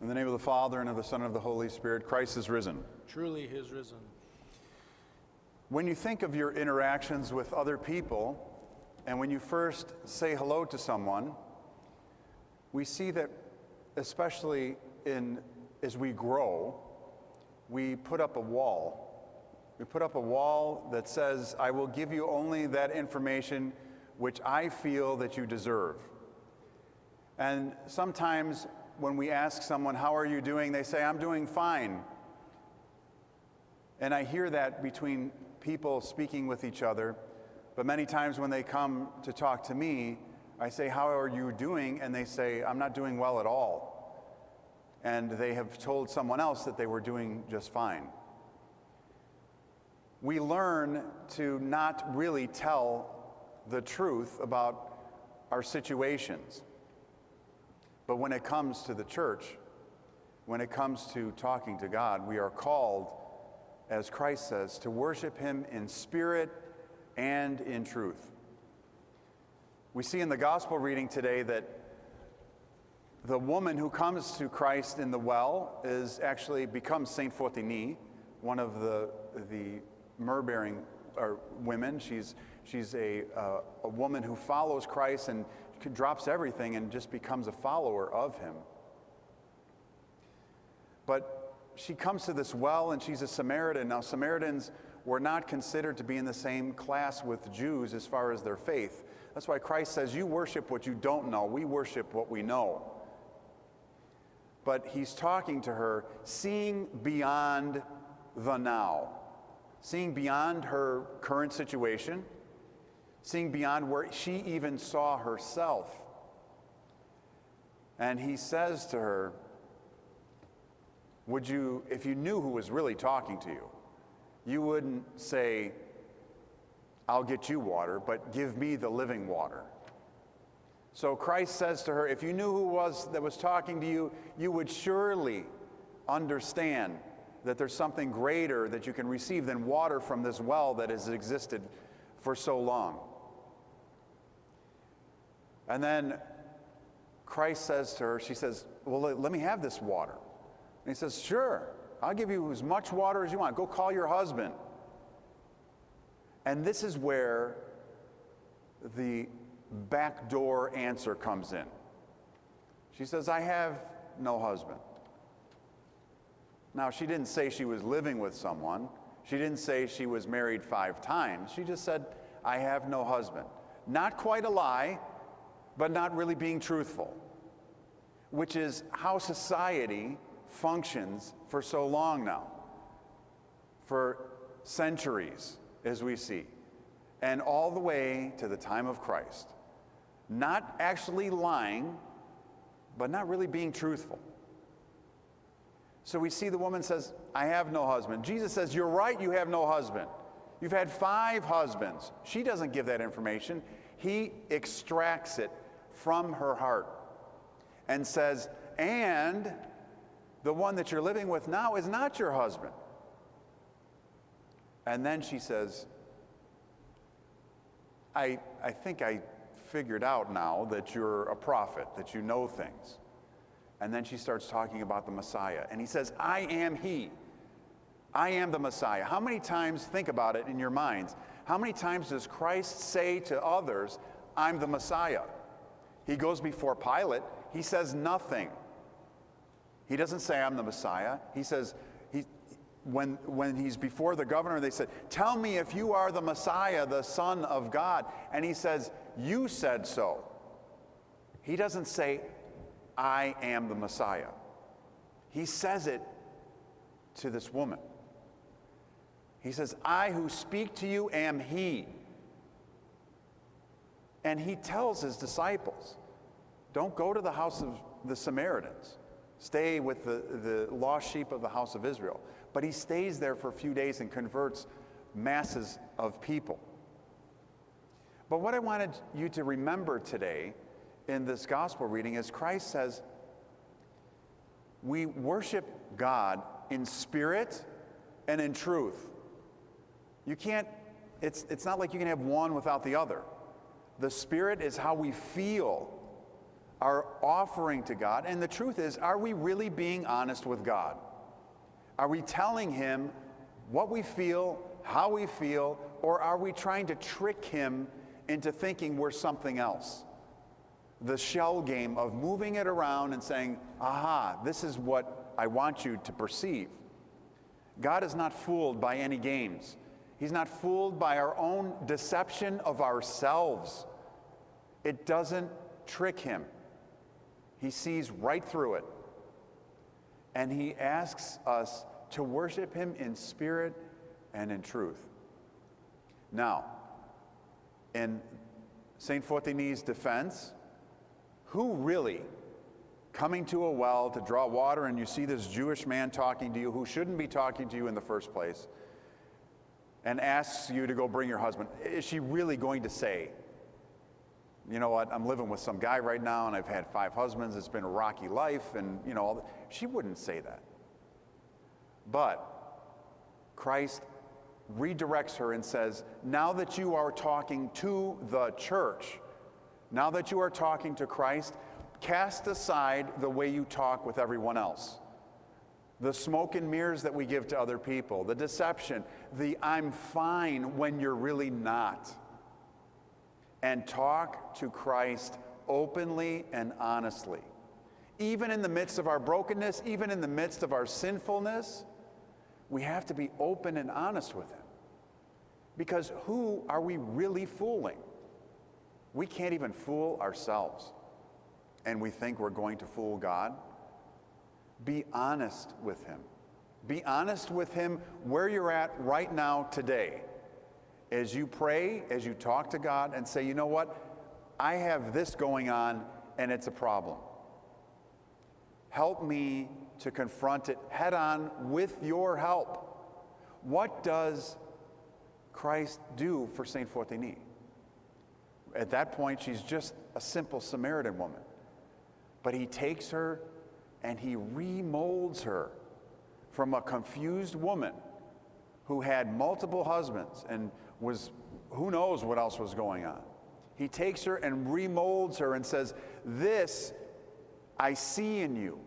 In the name of the Father, and of the Son, and of the Holy Spirit, Christ is risen. Truly he is risen. When you think of your interactions with other people, and when you first say hello to someone, we see that especially as we grow, we put up a wall. We put up a wall that says, I will give you only that information which I feel that you deserve. And sometimes when we ask someone, how are you doing? They say, I'm doing fine. And I hear that between people speaking with each other, but many times when they come to talk to me, I say, how are you doing? And they say, I'm not doing well at all. And they have told someone else that they were doing just fine. We learn to not really tell the truth about our situations. But when it comes to the church, when it comes to talking to God, we are called, as Christ says, to worship him in spirit and in truth. We see in the gospel reading today that the woman who comes to Christ in the well becomes Saint Photini, one of the myrrh-bearing women. She's a woman who follows Christ and drops everything and just becomes a follower of him. But she comes to this well, and she's a Samaritan. Now, Samaritans were not considered to be in the same class with Jews as far as their faith. That's why Christ says, you worship what you don't know. We worship what we know. But he's talking to her, seeing beyond the now, seeing beyond her current situation, seeing beyond where she even saw herself. And he says to her, if you knew who was really talking to you, you wouldn't say, I'll get you water, but give me the living water. So Christ says to her, if you knew who that was talking to you, you would surely understand that there's something greater that you can receive than water from this well that has existed for so long. And then Christ says to her, she says, well, let me have this water. And he says, sure, I'll give you as much water as you want. Go call your husband. And this is where the backdoor answer comes in. She says, I have no husband. Now, she didn't say she was living with someone. She didn't say she was married 5 times. She just said, I have no husband. Not quite a lie, but not really being truthful, which is how society functions for so long now, for centuries, as we see, and all the way to the time of Christ. Not actually lying, but not really being truthful. So we see the woman says, I have no husband. Jesus says, you're right, you have no husband. You've had 5 husbands. She doesn't give that information. He extracts it from her heart and says, and the one that you're living with now is not your husband. And then she says, I think I figured out now that you're a prophet, that you know things. And then she starts talking about the Messiah. And he says, I am he. I am the Messiah. How many times, think about it in your minds, how many times does Christ say to others, I'm the Messiah? He goes before Pilate. He says nothing. He doesn't say, I'm the Messiah. He says, when he's before the governor, they said, tell me if you are the Messiah, the Son of God. And he says, you said so. He doesn't say, I am the Messiah. He says it to this woman. He says, I who speak to you am he. And he tells his disciples, don't go to the house of the Samaritans. Stay with the lost sheep of the house of Israel. But he stays there for a few days and converts masses of people. But what I wanted you to remember today in this gospel reading is Christ says, we worship God in spirit and in truth. You can't, it's not like you can have one without the other. The spirit is how we feel our offering to God. And the truth is, are we really being honest with God? Are we telling him what we feel, how we feel, or are we trying to trick him into thinking we're something else? The shell game of moving it around and saying, aha, this is what I want you to perceive. God is not fooled by any games. He's not fooled by our own deception of ourselves. It doesn't trick him. He sees right through it. And he asks us to worship him in spirit and in truth. Now, in St. Fortini's defense, who really, coming to a well to draw water, and you see this Jewish man talking to you who shouldn't be talking to you in the first place, and asks you to go bring your husband, is she really going to say, you know what, I'm living with some guy right now and I've had 5 husbands, it's been a rocky life, and you know, all that. She wouldn't say that. But Christ redirects her and says, now that you are talking to the church, now that you are talking to Christ, cast aside the way you talk with everyone else. The smoke and mirrors that we give to other people, the deception, the I'm fine when you're really not. And talk to Christ openly and honestly. Even in the midst of our brokenness, even in the midst of our sinfulness, we have to be open and honest with him. Because who are we really fooling? We can't even fool ourselves. And we think we're going to fool God. Be honest with him. Be honest with him where you're at right now today. As you pray, as you talk to God and say, you know what? I have this going on and it's a problem. Help me to confront it head on with your help. What does Christ do for St. Fortini? At that point, she's just a simple Samaritan woman. But he takes her and he remolds her from a confused woman who had multiple husbands and was, who knows what else was going on. He takes her and remolds her and says, this I see in you.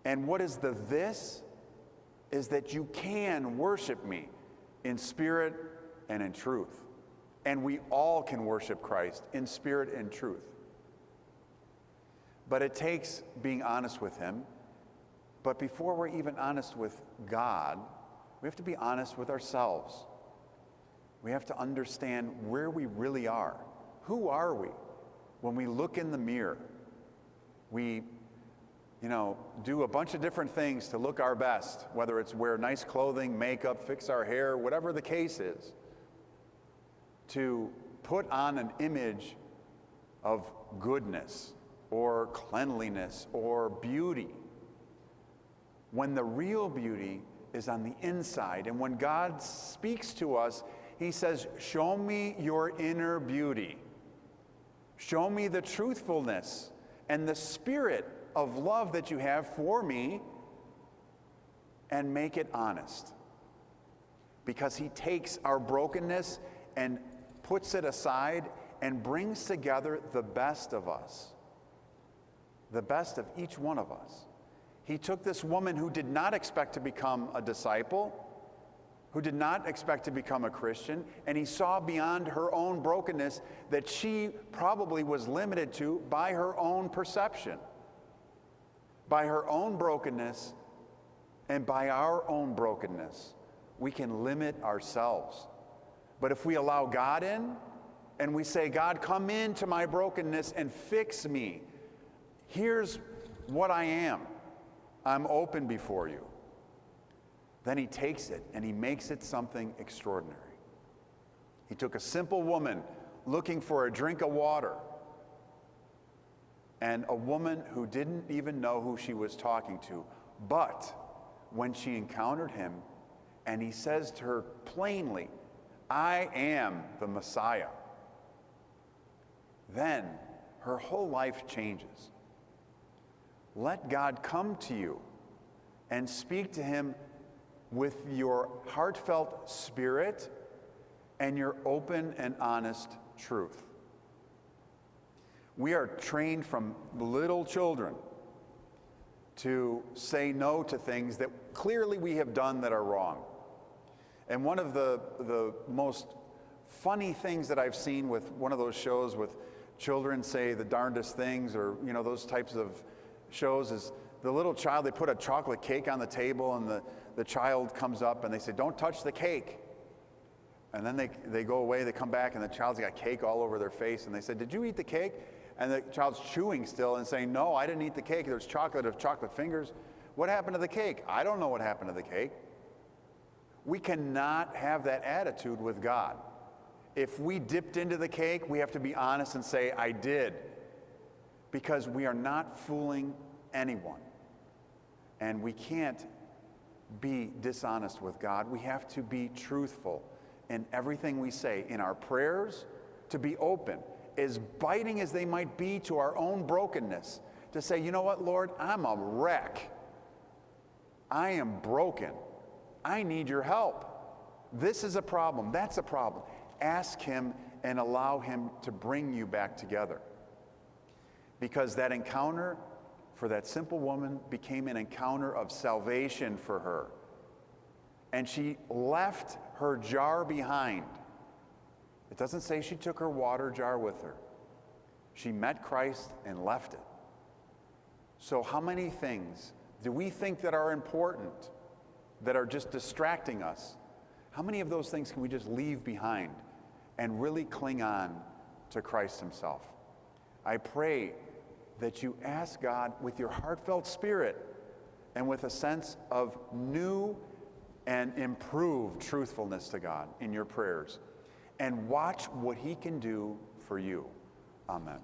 And what is the this? Is that you can worship me in spirit and in truth. And we all can worship Christ in spirit and truth. But it takes being honest with him. But before we're even honest with God, we have to be honest with ourselves. We have to understand where we really are. Who are we? When we look in the mirror, we, do a bunch of different things to look our best, whether it's wear nice clothing, makeup, fix our hair, whatever the case is, to put on an image of goodness or cleanliness or beauty, when the real beauty is on the inside. And when God speaks to us, he says, show me your inner beauty. Show me the truthfulness and the spirit of love that you have for me, and make it honest. Because he takes our brokenness and puts it aside and brings together the best of us, the best of each one of us. He took this woman who did not expect to become a disciple, who did not expect to become a Christian, and he saw beyond her own brokenness that she probably was limited to by her own perception, by her own brokenness, and by our own brokenness. We can limit ourselves. But if we allow God in, and we say, God, come into my brokenness and fix me. Here's what I am. I'm open before you. Then he takes it and he makes it something extraordinary. He took a simple woman looking for a drink of water, and a woman who didn't even know who she was talking to. But when she encountered him and he says to her plainly, I am the Messiah, then her whole life changes. Let God come to you and speak to him with your heartfelt spirit and your open and honest truth. We are trained from little children to say no to things that clearly we have done that are wrong. And one of the most funny things that I've seen with one of those shows with children say the darndest things, or those types of shows, is the little child, they put a chocolate cake on the table, and the child comes up and they say, "Don't touch the cake." And then they go away, they come back, and the child's got cake all over their face, and they say, "Did you eat the cake?" And the child's chewing still and saying, "No, I didn't eat the cake. There's chocolate of chocolate fingers. What happened to the cake?" "I don't know what happened to the cake." We cannot have that attitude with God. If we dipped into the cake, we have to be honest and say, "I did," because we are not fooling anyone. And we can't be dishonest with God. We have to be truthful in everything we say, in our prayers, to be open, as biting as they might be to our own brokenness, to say, "You know what, Lord, I'm a wreck. I am broken. I need your help. This is a problem. That's a problem." Ask him and allow him to bring you back together. Because that encounter for that simple woman became an encounter of salvation for her. And she left her jar behind. It doesn't say she took her water jar with her. She met Christ and left it. So how many things do we think that are important, that are just distracting us? How many of those things can we just leave behind and really cling on to Christ himself? I pray that you ask God with your heartfelt spirit and with a sense of new and improved truthfulness to God in your prayers, and watch what he can do for you. Amen.